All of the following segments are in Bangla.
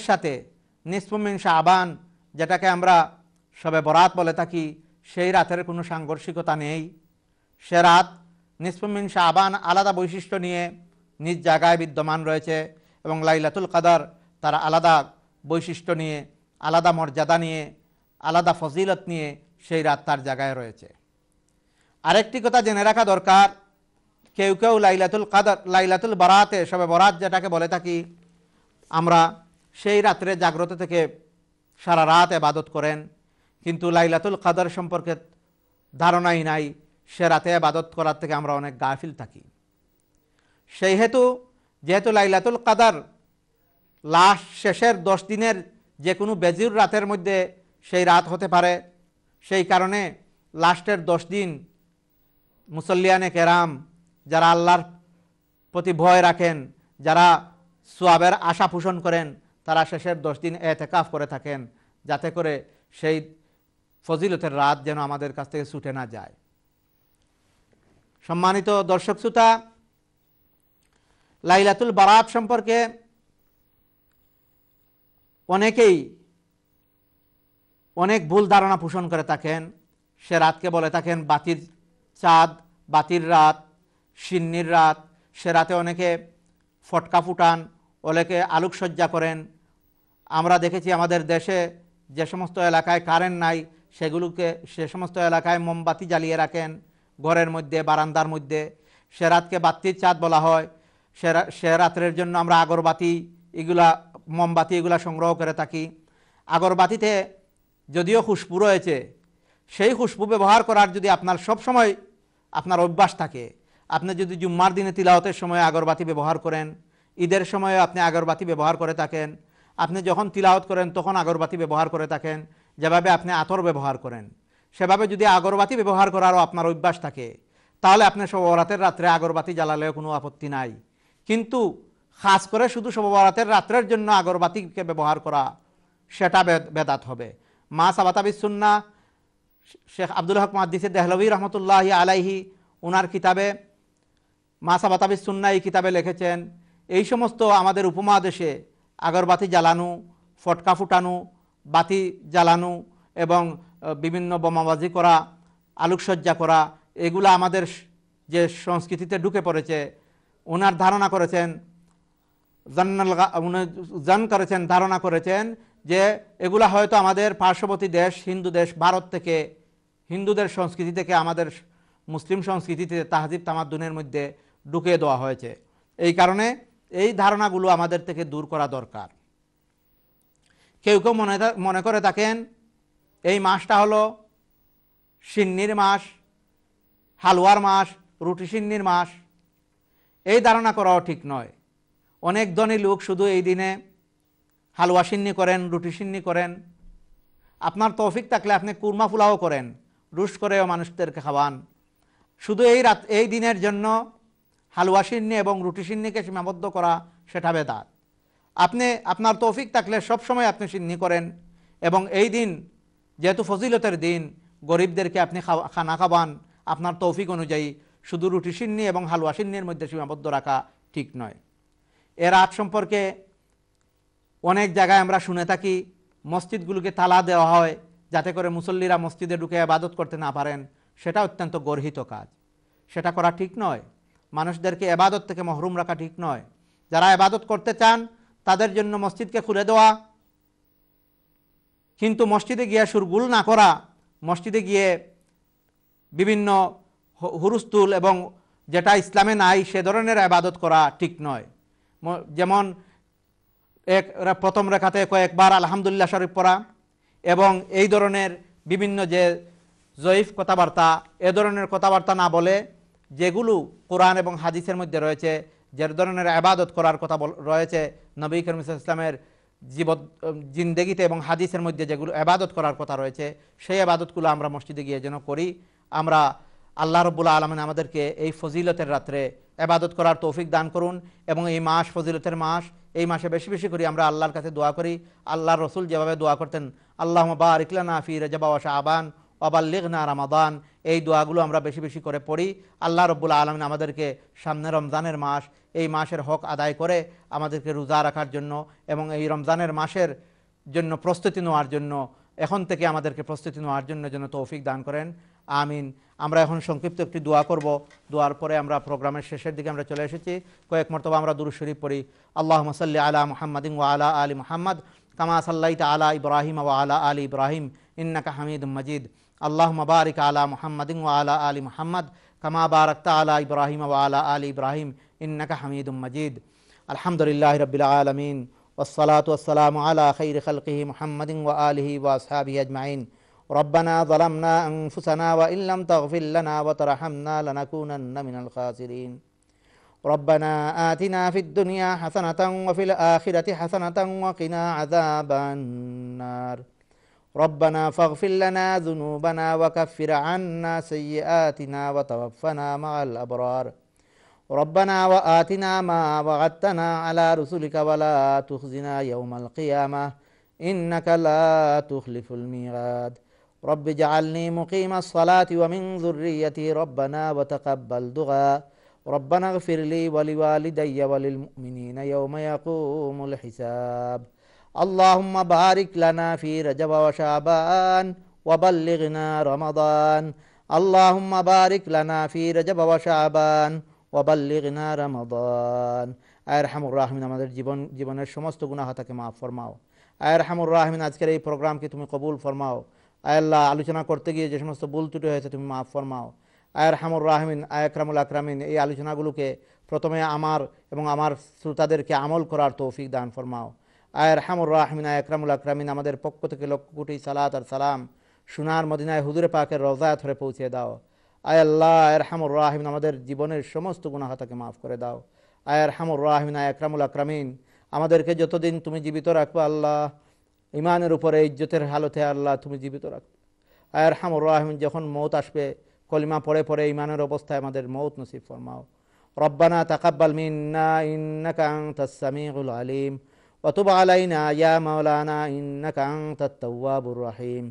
সাথে নিসফু মিন শাবান, যেটাকে আমরা শবে বরাত বলে থাকি, সেই রাতের কোনো সাংঘর্ষিকতা নেই। সে রাত নিসফু মিন শাবান আলাদা বৈশিষ্ট্য নিয়ে নিজ জায়গায় বিদ্যমান রয়েছে, এবং লাইলাতুল কদর তার আলাদা বৈশিষ্ট্য নিয়ে, আলাদা মর্যাদা নিয়ে, আলাদা ফজিলত নিয়ে সেই রাত তার জায়গায় রয়েছে। আরেকটি কথা জেনে রাখা দরকার, কেউ কেউ লাইলাতুল কদর, লাইলাতুল বারাতে, শবে বরাত যেটাকে বলে থাকি আমরা, সেই রাত্রে জাগ্রত থেকে সারা রাত ইবাদত করেন, কিন্তু লাইলাতুল কদর সম্পর্কে ধারণাই নাই, সে রাতে ইবাদত করার থেকে আমরা অনেক গাফিল থাকি। সেই হেতু যেহেতু লাইলাতুল কদর লাস্ট শেষের 10 দিনের যে কোনো বেজুর রাতের মধ্যে সেই রাত হতে পারে, সেই কারণে লাস্টের 10 দিন মুসল্লিয়ানে কেরাম, যারা আল্লাহর প্রতি ভয় রাখেন, যারা সোয়াবের আশা পোষণ করেন, তারা শেষের 10 দিন এতেকাফ করে থাকেন, যাতে করে সেই ফজিলতের রাত যেন আমাদের কাছ থেকে ছুটে না যায়। সম্মানিত দর্শক শ্রোতা, লাইলাতুল বারাত সম্পর্কে অনেকেই অনেক ভুল ধারণা পোষণ করে থাকেন। সে রাতকে বলে থাকেন বাতির চাঁদ, বাতির রাত, সিন্নির রাত। সে রাতে অনেকে ফটকা ফুটান, অনেকে আলোকসজ্জা করেন। আমরা দেখেছি আমাদের দেশে যে সমস্ত এলাকায় কারেন্ট নাই, সেগুলোকে সে সমস্ত এলাকায় মোমবাতি জ্বালিয়ে রাখেন ঘরের মধ্যে, বারান্দার মধ্যে। সে রাতকে বাতির চাঁদ বলা হয়। সে রাত্রের জন্য আমরা আগরবাতি, এগুলা মোমবাতি এগুলা সংগ্রহ করে থাকি। আগরবাতিতে যদিও খুশবু রয়েছে, সেই খুশবু ব্যবহার করার যদি আপনার সব সময় আপনার অভ্যাস থাকে, আপনি যদি জুম্মার দিনে তিলাওয়াতের সময় আগরবাতি ব্যবহার করেন, ঈদের সময়ে আপনি আগরবাতি ব্যবহার করে থাকেন, আপনি যখন তিলাওয়াত করেন তখন আগরবাতি ব্যবহার করে থাকেন, যেভাবে আপনি আতর ব্যবহার করেন, সেভাবে যদি আগরবাতি ব্যবহার করারও আপনার অভ্যাস থাকে, তাহলে আপনি শবে বরাতের রাত্রে আগরবাতি জ্বালালেও কোনো আপত্তি নাই। কিন্তু খাস করে শুধু শবে বরাতের রাত্রের জন্য আগরবাতিকে ব্যবহার করা, সেটা বেদাত হবে। মা সাবাতা বিস সুন্নাহ, শেখ আব্দুল হক মুহাদ্দিস দেহলভী রহমতুল্লাহি আলাইহি ওনার কিতাবে মা সাবাতা বিস সুন্নাহ এই কিতাবে লিখেছেন, এই সমস্ত আমাদের উপমহাদেশে আগরবাতি জ্বালানো, ফটকা ফুটানো, বাতি জ্বালানো এবং বিভিন্ন বোমাবাজি করা, আলোকসজ্জা করা, এগুলা আমাদের যে সংস্কৃতিতে ঢুকে পড়েছে, ওনার ধারণা করেছেন, ধারণা করেছেন যে এগুলা হয়তো আমাদের পার্শ্ববর্তী দেশ, হিন্দু দেশ ভারত থেকে, হিন্দুদের সংস্কৃতি থেকে আমাদের মুসলিম সংস্কৃতিতে তাহজিব তামাদ্দুনের মধ্যে ঢুকিয়ে দেওয়া হয়েছে। এই কারণে এই ধারণাগুলো আমাদের থেকে দূর করা দরকার। কেউ কেউ মনে করে থাকেন এই মাসটা হলো সিন্নির মাস, হালুয়ার মাস, রুটি সিন্নির মাস। এই ধারণা করাও ঠিক নয়। অনেক ধনী লোক শুধু এই দিনে হালুয়া সিন্নি করেন, রুটি সিন্নি করেন। আপনার তৌফিক থাকলে আপনি কুরমা পোলাও করেন, রুস্ট করেও মানুষদেরকে খাওয়ান। শুধু এই দিনের জন্য হালুয়া সিন্নি এবং রুটি সিন্নিকে সীমাবদ্ধ করা, সেটা বেদাত। আপনি আপনার তৌফিক থাকলে সবসময় আপনি সিন্নি করেন, এবং এই দিন যেহেতু ফজিলতের দিন, গরিবদেরকে আপনি খানা খাওয়ান আপনার তৌফিক অনুযায়ী। শুধু রুটি সিন্নি এবং হালুয়া সিন্নির মধ্যে সীমাবদ্ধ রাখা ঠিক নয়। এ রাত সম্পর্কে অনেক জায়গায় আমরা শুনে থাকি মসজিদগুলোকে তালা দেওয়া হয় যাতে করে মুসল্লিরা মসজিদে ঢুকে ইবাদত করতে না পারেন। সেটা অত্যন্ত গর্হিত কাজ, সেটা করা ঠিক নয়। মানুষদেরকে ইবাদত থেকে মহরুম রাখা ঠিক নয়। যারা ইবাদত করতে চান তাদের জন্য মসজিদকে খুলে দেওয়া, কিন্তু মসজিদে গিয়ে সুরগুল না করা, মসজিদে গিয়ে বিভিন্ন হুরুস্তুল এবং যেটা ইসলামে নাই সে ধরনের ইবাদত করা ঠিক নয়। যেমন প্রথম রেখাতে কয়েকবার আলহামদুলিল্লাহ শরীফ পড়া এবং এই ধরনের বিভিন্ন যে জয়ীফ কথাবার্তা, এ ধরনের কথাবার্তা না বলে যেগুলো কোরআন এবং হাদিসের মধ্যে রয়েছে, যে ধরনের ইবাদত করার কথা রয়েছে নবী করিম সাল্লাল্লাহু আলাইহি ওয়াসাল্লামের জিন্দেগিতে এবং হাদিসের মধ্যে যেগুলো ইবাদত করার কথা রয়েছে, সেই ইবাদতগুলো আমরা মসজিদে গিয়ে যেন করি। আমরা আল্লাহ রাব্বুল আলামিন আমাদেরকে এই ফজিলতের রাত্রে ইবাদত করার তৌফিক দান করুন, এবং এই মাস ফজিলতের মাস, এই মাসে বেশি বেশি করে আমরা আল্লাহর কাছে দোয়া করি। আল্লাহর রসুল যেভাবে দোয়া করতেন, আল্লাহুম্মা বারিক লানা ফি রজব ওয়া শাবান ওয়া বাল্লিগনা রমাদান, এই দোয়াগুলো আমরা বেশি বেশি করে পড়ি। আল্লাহ রাব্বুল আলামিন আমাদেরকে সামনে রমজানের মাস, এই মাসের হক আদায় করে আমাদেরকে রোজা রাখার জন্য এবং এই রমজানের মাসের জন্য প্রস্তুতি নেওয়ার জন্য, এখন থেকে আমাদেরকে প্রস্তুতি নেওয়ার জন্য তৌফিক দান করেন, আমিন। আমরা এখন সংক্ষিপ্ত একটি দোয়া করব। দোয়ার পরে আমরা প্রোগ্রামের শেষের দিকে আমরা চলে এসেছি। কয়েক মর্তবা আমরা দুরূদ শরীফ পড়ি। আল্লাহুম্মা সাল্লি আলা মুহাম্মাদিন ওয়া আলা আলি মুহাম্মাদ কামা সাল্লাইতা আলা ইব্রাহিম ওয়া আলা আলি ইব্রাহিম ইন্নাকা হামিদুম মাজিদ। আল্লাহুম্মা বারিক আলা মুহাম্মাদিন ওয়া আলা আলি মুহাম্মাদ কামা বারাকতা আলা ইব্রাহিম ওয়া আলা আলি ইব্রাহিম ইন্নাকা হামিদুম মাজিদ। আলহামদুলিল্লাহি রাব্বিল আলামিন ওয়াসসালাতু ওয়াসসালামু আলা খাইরি খালকিহি মুহাম্মাদিন ওয়া আলিহি ওয়া আসহাবিহি আজমাইন। ربنا ظلمنا أنفسنا وإن لم تغفر لنا وترحمنا لنكونن من الخاسرين. ربنا آتنا في الدنيا حسنة وفي الآخرة حسنة وقنا عذاب النار. ربنا فاغفر لنا ذنوبنا وكفر عنا سيئاتنا وتوفنا مع الأبرار. ربنا وآتنا ما وعدتنا على رسلك ولا تخزنا يوم القيامة إنك لا تخلف الميعاد. رب اجعلني مقيم الصلاة ومن ذريتي ربنا وتقبل دعاء. ربنا اغفر لي ولوالدي وللمؤمنين يوم يقوم الحساب. اللهم بارك لنا في رجب وشعبان وبلغنا رمضان. اللهم بارك لنا في رجب وشعبان وبلغنا رمضان. আয় আরহামুর রাহিমিন, আমাদের জীবনের সমস্ত গুনাহ থেকে মাফ ফরমাও। আয় আরহামুর রাহিমিন, আজকের এই প্রোগ্রামকে তুমি কবুল ফরমাও। আয় আল্লাহ, আলোচনা করতে গিয়ে যে সমস্ত ভুল ত্রুটি হয়েছে তুমি মাফ ফরমাও। আয় আরহামুর রাহিমিন, আয় আকরামুল আকরামিন, এই আলোচনাগুলোকে প্রথমে আমার এবং আমার শ্রোতাদেরকে আমল করার তৌফিক দান ফরমাও। আয় আরহামুর রাহিমিন, আয় আকরামুল আকরামিন, আমাদের পক্ষ থেকে লক্ষ কোটি সালাত আর সালাম সোনার মদিনায় হুজুরে পাকের রওজায় ধরে পৌঁছে দাও। আয় আল্লাহ, আয় আরহামুর রাহিমিন, আমাদের জীবনের সমস্ত গুনাহ থেকে মাফ করে দাও। আয় আরহামুর রাহিমিন, আয় আকরামুল আকরামিন, আমাদেরকে যতদিন তুমি জীবিত রাখবে আল্লাহ, ইমানের উপরে ইজ্জতের হালতে আল্লাহ তুমি জীবিত রাখবে। আয় আরহামুর রাহিমিন, যখন মৌত আসবে কলিমা পড়ে পড়ে ইমানের অবস্থায় আমাদের মৌত নসিব ফরমাও। রব্বানা তাকাব্বাল মিন্না ইন্নাকা আনতাস সামিউল আলিম ওয়া তুব আলাইনা ইয়া মাওলানা ইন্নাকা আনতাত তাওয়াবুর রহিম।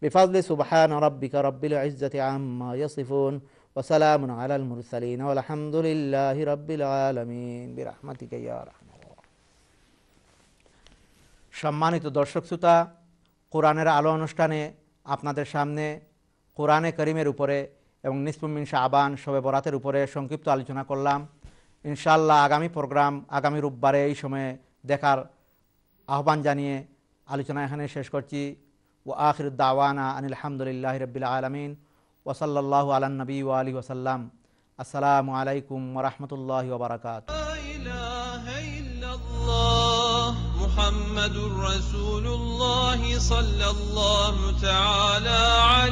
বিফাদলি সুবহান রাব্বিকা রাব্বিল ইজ্জাতি আম্মা ইয়াসিফুন ওয়া সালামুন আলাল মুরসালিন ওয়াল হামদুলিল্লাহি রাব্বিল আলামিন বিরহমাতিকা ইয়া আরহাম। সম্মানিত দর্শক শ্রোতা, কোরআনের আলো অনুষ্ঠানে আপনাদের সামনে কোরআনে করিমের উপরে এবং নিসফু মিন শাবান শবে বরাতের উপরে সংক্ষিপ্ত আলোচনা করলাম। ইনশাআল্লাহ আগামী প্রোগ্রাম আগামী রোববারে এই সময়ে দেখার আহ্বান জানিয়ে আলোচনা এখানে শেষ করছি। ওয়া আখিরুদ দাওয়ানা আনিল হামদুলিল্লাহি রাব্বিল আলামিন ওয়া সাল্লাল্লাহু আলান নবী ওয়া আলিহি ওয়া সাল্লাম। আসসালামু আলাইকুম ওয়া রাহমাতুল্লাহি ওয়া বারাকাতুহু। محمد رسول الله صلى الله تعالى عليه